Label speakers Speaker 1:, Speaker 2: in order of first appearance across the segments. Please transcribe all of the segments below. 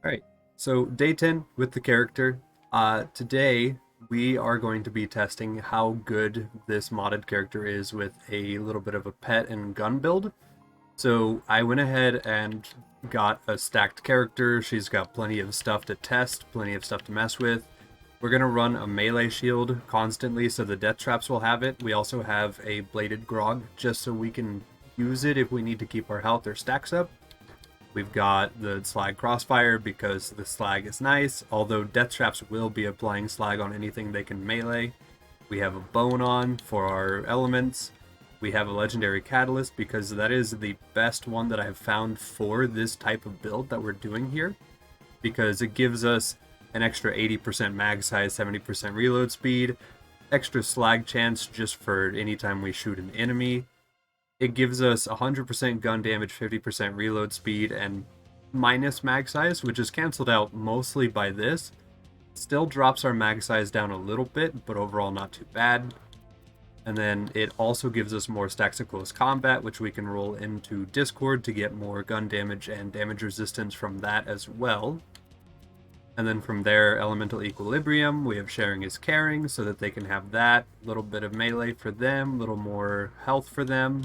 Speaker 1: Alright, so day 10 with the character. Today we are going to be testing how good this modded character is with a little bit of a pet and gun build. So I went ahead and got a stacked character. She's got plenty of stuff to test, plenty of stuff to mess with. We're going to run a melee shield constantly so the Deathtraps will have it. We also have a bladed grog just so we can use it if we need to keep our health or stacks up. We've got the slag crossfire because the slag is nice, although Deathtraps will be applying slag on anything they can melee. We have a bone on for our elements. We have a legendary catalyst because that is the best one that I've found for this type of build that we're doing here, because it gives us an extra 80% mag size, 70% reload speed, extra slag chance just for anytime we shoot an enemy. It gives us 100% gun damage, 50% reload speed, and minus mag size, which is cancelled out mostly by this. Still drops our mag size down a little bit, but overall not too bad. And then it also gives us more stacks of close combat, which we can roll into Discord to get more gun damage and damage resistance from that as well. And then from there, Elemental Equilibrium, we have Sharing is Caring, so that they can have that. A little bit of melee for them, a little more health for them.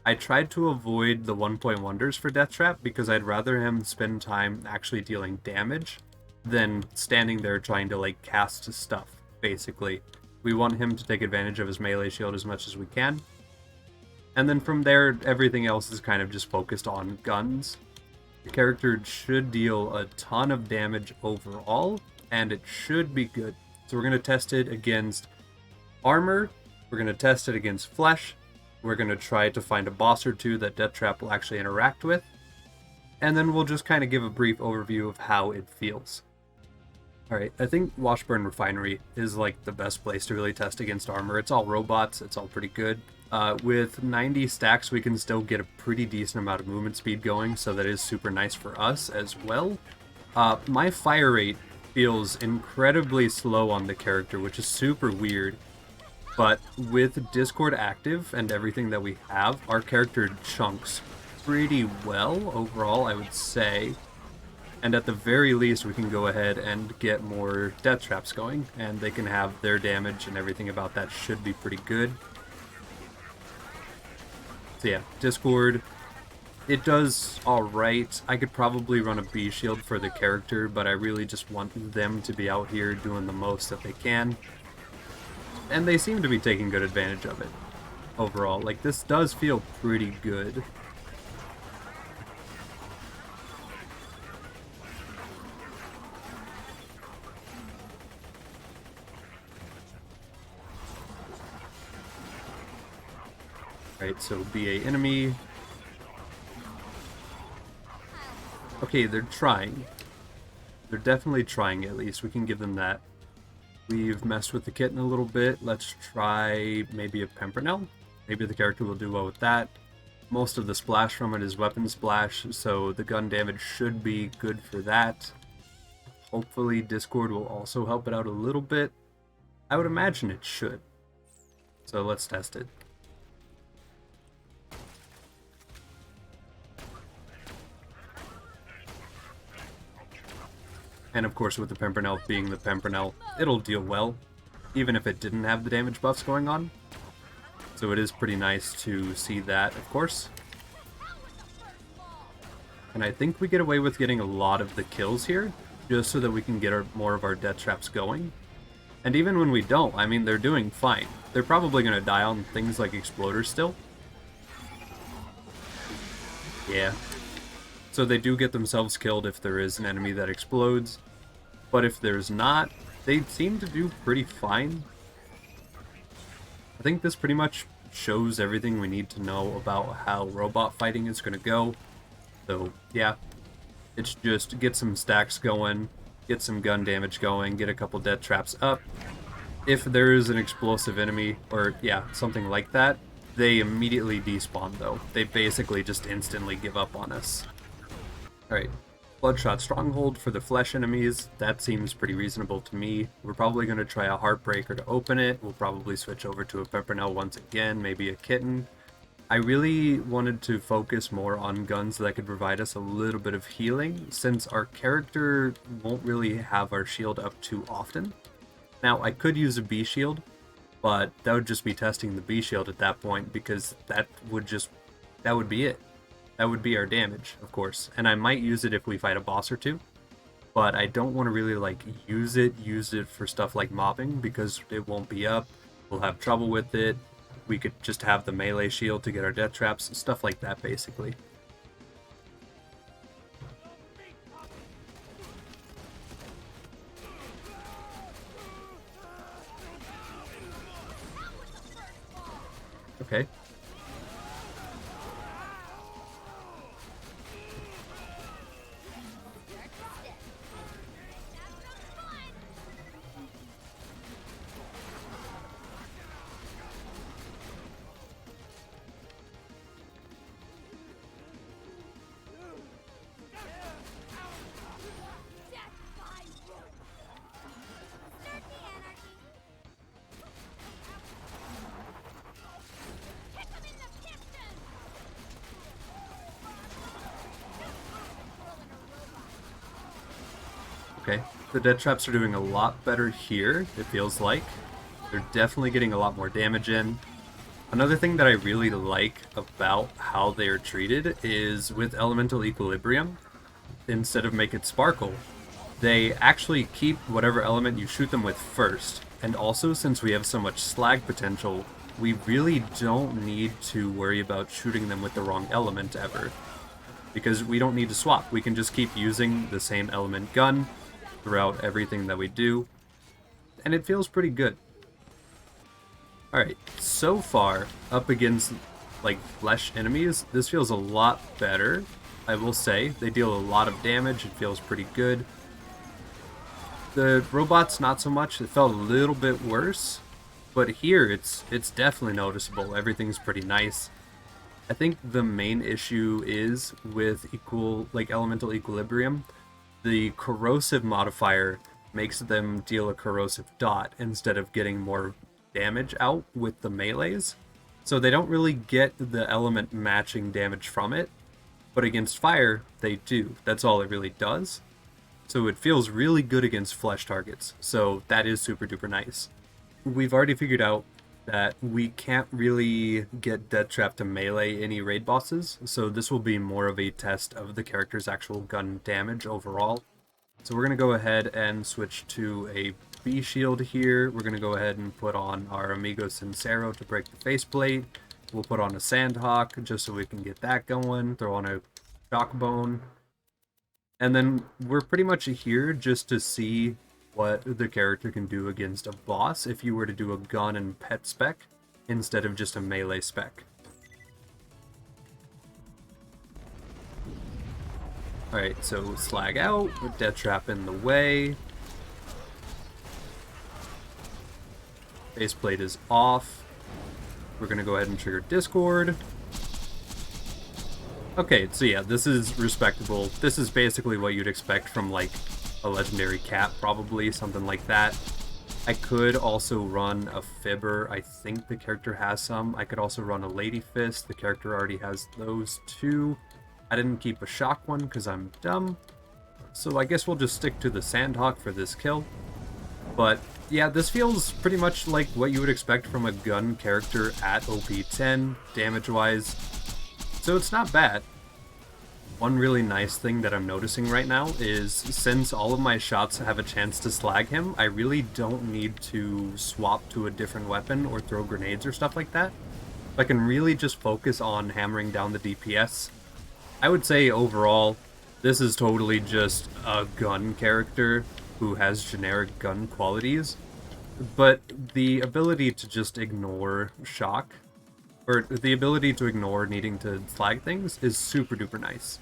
Speaker 1: I tried to avoid the 1-point wonders for Deathtrap because I'd rather him spend time actually dealing damage than standing there trying to like cast stuff, basically. We want him to take advantage of his melee shield as much as we can. And then from there, everything else is kind of just focused on guns. The character should deal a ton of damage overall, and it should be good. So we're going to test it against armor, we're going to test it against flesh, we're going to try to find a boss or two that Deathtrap will actually interact with, and then we'll just kind of give a brief overview of how it feels. Alright, I think Washburn Refinery is like the best place to really test against armor. It's all robots, it's all pretty good. With 90 stacks, we can still get a pretty decent amount of movement speed going, so that is super nice for us as well. My fire rate feels incredibly slow on the character, which is super weird. But with Discord active and everything that we have, our character chunks pretty well overall, I would say. And at the very least, we can go ahead and get more Deathtraps going, and they can have their damage and everything about that should be pretty good. So yeah, Discord, it does alright. I could probably run a B shield for the character, but I really just want them to be out here doing the most that they can. And they seem to be taking good advantage of it overall. Like, this does feel pretty good. Right, so BA enemy. Okay, they're trying. They're definitely trying, at least. We can give them that. We've messed with the kitten a little bit. Let's try maybe a Pimpernel. Maybe the character will do well with that. Most of the splash from it is weapon splash, so the gun damage should be good for that. Hopefully Discord will also help it out a little bit. I would imagine it should. So let's test it. And of course, with the Pimpernel being the Pimpernel, it'll deal well, even if it didn't have the damage buffs going on. So it is pretty nice to see that, of course. And I think we get away with getting a lot of the kills here, just so that we can get more of our Deathtraps going. And even when we don't, I mean, they're doing fine. They're probably going to die on things like Exploders still. Yeah. So they do get themselves killed if there is an enemy that explodes. But if there's not, they seem to do pretty fine. I think this pretty much shows everything we need to know about how robot fighting is going to go. So, yeah. It's just get some stacks going, get some gun damage going, get a couple Deathtraps up. If there is an explosive enemy, or yeah, something like that, they immediately despawn though. They basically just instantly give up on us. Alright, Bloodshot Stronghold for the flesh enemies, that seems pretty reasonable to me. We're probably going to try a Heartbreaker to open it, we'll probably switch over to a Pimpernel once again, maybe a Kitten. I really wanted to focus more on guns that could provide us a little bit of healing, since our character won't really have our shield up too often. Now, I could use a B shield, but that would just be testing the B shield at that point, because that would be it. That would be our damage, of course. And I might use it if we fight a boss or two, but I don't want to really like use it for stuff like mobbing, because it won't be up. We'll have trouble with it. We could just have the melee shield to get our death traps, stuff like that basically. Okay. Okay, the death traps are doing a lot better here, it feels like. They're definitely getting a lot more damage in. Another thing that I really like about how they are treated is with elemental equilibrium, instead of make it sparkle, they actually keep whatever element you shoot them with first. And also, since we have so much slag potential, we really don't need to worry about shooting them with the wrong element ever, because we don't need to swap. We can just keep using the same element gun throughout everything that we do, and it feels pretty good. Alright, so far, up against like flesh enemies, this feels a lot better, I will say. They deal a lot of damage, it feels pretty good. The robots, not so much. It felt a little bit worse, but here it's definitely noticeable. Everything's pretty nice. I think the main issue is with elemental equilibrium. The corrosive modifier makes them deal a corrosive dot instead of getting more damage out with the melees. So they don't really get the element matching damage from it, but against fire, they do. That's all it really does. So it feels really good against flesh targets, so that is super duper nice. We've already figured out that we can't really get Deathtrap to melee any raid bosses, so this will be more of a test of the character's actual gun damage overall. So we're going to go ahead and switch to a B shield here. We're going to go ahead and put on our Amigo Sincero to break the faceplate. We'll put on a Sandhawk just so we can get that going, throw on a Shockbone. And then we're pretty much here just to see what the character can do against a boss if you were to do a gun and pet spec instead of just a melee spec. Alright, so slag out, with Deathtrap in the way. Faceplate is off. We're gonna go ahead and trigger Discord. Okay, so yeah, this is respectable. This is basically what you'd expect from like a legendary cat, probably, something like that. I could also run a Fibber. I think the character has some. I could also run a Lady Fist. The character already has those two. I didn't keep a shock one because I'm dumb. So I guess we'll just stick to the Sandhawk for this kill. But yeah, this feels pretty much like what you would expect from a gun character at OP 10, damage-wise. So it's not bad. One really nice thing that I'm noticing right now is, since all of my shots have a chance to slag him, I really don't need to swap to a different weapon or throw grenades or stuff like that. I can really just focus on hammering down the DPS. I would say overall, this is totally just a gun character who has generic gun qualities, but the ability to just ignore shock, or the ability to ignore needing to slag things, is super duper nice.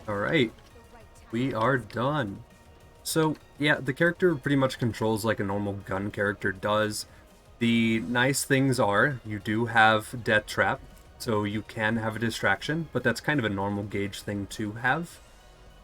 Speaker 1: Alright, we are done. So, yeah, the character pretty much controls like a normal gun character does. The nice things are you do have Deathtrap, so you can have a distraction, but that's kind of a normal Gaige thing to have.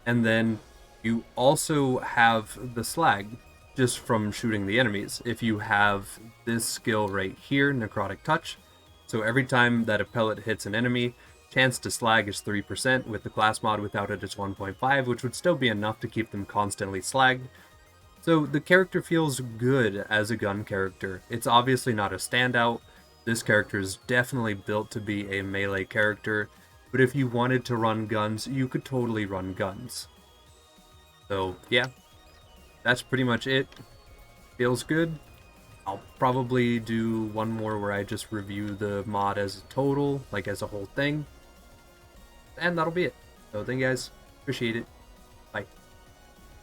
Speaker 1: And then you also have the slag just from shooting the enemies. If you have this skill right here, Necrotic Touch, so every time that a pellet hits an enemy, chance to slag is 3%. With the class mod without it, it's 1.5, which would still be enough to keep them constantly slagged. So the character feels good as a gun character. It's obviously not a standout. This character is definitely built to be a melee character, but if you wanted to run guns, you could totally run guns. So yeah, that's pretty much it. Feels good. I'll probably do one more where I just review the mod as a total, like as a whole thing. And that'll be it. So thank you guys. Appreciate it.